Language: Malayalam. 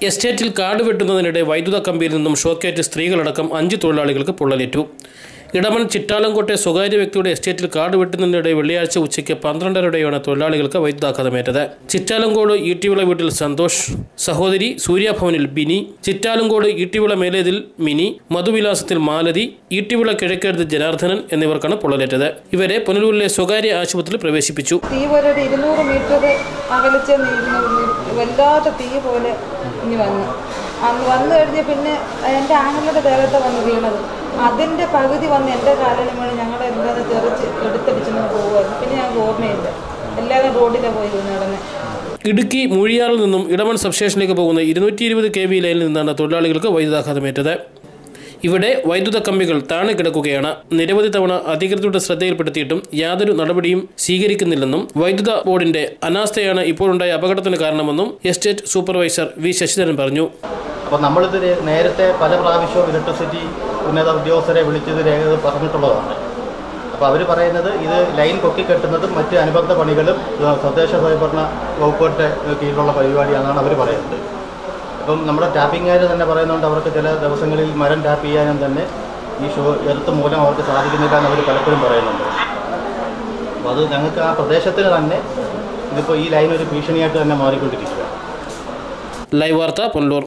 എസ്റ്റേറ്റിൽ കാട് വെട്ടുന്നതിനിടെ വൈദ്യുത കമ്പിയിൽ നിന്നും ഷോക്കേറ്റ് സ്ത്രീകളടക്കം 5 തൊഴിലാളികൾക്ക് പൊള്ളലേറ്റു. ഇടമൺ ചിറ്റാലങ്കോട്ടെ സ്വകാര്യ വ്യക്തിയുടെ എസ്റ്റേറ്റിൽ കാട് വെട്ടുന്നതിനിടെ വെള്ളിയാഴ്ച ഉച്ചയ്ക്ക് 12:30യോടെയാണ് തൊഴിലാളികൾക്ക് വൈദ്യുതാഘാതമേറ്റത്. ചിറ്റാലങ്കോട് ഈട്ടിവിള വീട്ടിൽ സന്തോഷ്, സഹോദരി സൂര്യഭവനിൽ ബിനി, ചിറ്റാലങ്കോട് ഈട്ടിവിള മേലേതിൽ മിനി, മധുവിലാസത്തിൽ മാലതി, ഈട്ടിവിള കിഴക്കേടത്ത് ജനാർദ്ദനൻ എന്നിവർക്കാണ് പൊള്ളലേറ്റത്. ഇവരെ പുനലൂരിലെ സ്വകാര്യ ആശുപത്രിയിൽ പ്രവേശിപ്പിച്ചു. തീ പോലെ 200 മീറ്റർ അകലിച്ച് വല്ലാത്ത തീ പോലെ ഇനി വന്നു കഴിഞ്ഞ് പിന്നെ എൻ്റെ ആങ്ങളുടെ ദേഹത്തെ വന്ന് വീണത്. അതിൻ്റെ പകുതി വന്ന് എൻ്റെ കാലിലും വീണ് ഞങ്ങളെന്താന്ന് തെറിച്ച് എടുത്തടിച്ചെന്ന് പോകുമായിരുന്നു. പിന്നെ ഞങ്ങൾക്ക് ഓർമ്മയില്ല, എല്ലാവരും റോഡിലാണ് പോയി നടന്ന്. ഇടുക്കി മൂഴിയാറിൽ നിന്നും ഇടമൺ സബ്സ്റ്റേഷനിലേക്ക് പോകുന്ന 220 kV ലൈനിൽ നിന്നാണ് തൊഴിലാളികൾക്ക് വൈദ്യുതാഘാതമേറ്റത്. ഇവിടെ വൈദ്യുത കമ്പികൾ താണു കിടക്കുകയാണ്. നിരവധി തവണ അധികൃതരുടെ ശ്രദ്ധയിൽപ്പെടുത്തിയിട്ടും യാതൊരു നടപടിയും സ്വീകരിക്കുന്നില്ലെന്നും വൈദ്യുത ബോർഡിന്റെ അനാസ്ഥയാണ് ഇപ്പോഴുണ്ടായ അപകടത്തിന് കാരണമെന്നും എസ്റ്റേറ്റ് സൂപ്പർവൈസർ വി ശശിധരൻ പറഞ്ഞു. അപ്പോൾ നമ്മളിത് നേരത്തെ പല പ്രാവശ്യവും ഇലക്ട്രിസിറ്റി ഉന്നത ഉദ്യോഗസ്ഥരെ വിളിച്ചത് പറഞ്ഞിട്ടുള്ളതാണ്. അപ്പോൾ അവർ പറയുന്നത് ഇത് ലൈൻ പൊക്കിക്കെട്ടുന്നതും മറ്റ് അനുബന്ധ പണികളും തദ്ദേശ സ്വയംഭരണ വകുപ്പുകളുടെ കീഴിലുള്ള പരിപാടിയാണെന്നാണ് അവർ പറയുന്നത്. അപ്പം നമ്മുടെ ടാപ്പിംഗുകാർ തന്നെ പറയുന്നുണ്ട് അവർക്ക് ചില ദിവസങ്ങളിൽ മരം ടാപ്പ് ചെയ്യാനും തന്നെ ഈ എർത്ത് മൂലം അവർക്ക് സാധിക്കുന്നില്ല എന്ന് അവർ പലപ്പോഴും പറയുന്നുണ്ട്. അപ്പോൾ അത് ഞങ്ങൾക്ക് ആ പ്രദേശത്തിന് തന്നെ ഇതിപ്പോൾ ഈ ലൈൻ ഒരു ഭീഷണിയായിട്ട് തന്നെ മാറിക്കൊണ്ടിരിക്കുക. ലൈവ് വാർത്ത പുനലൂർ.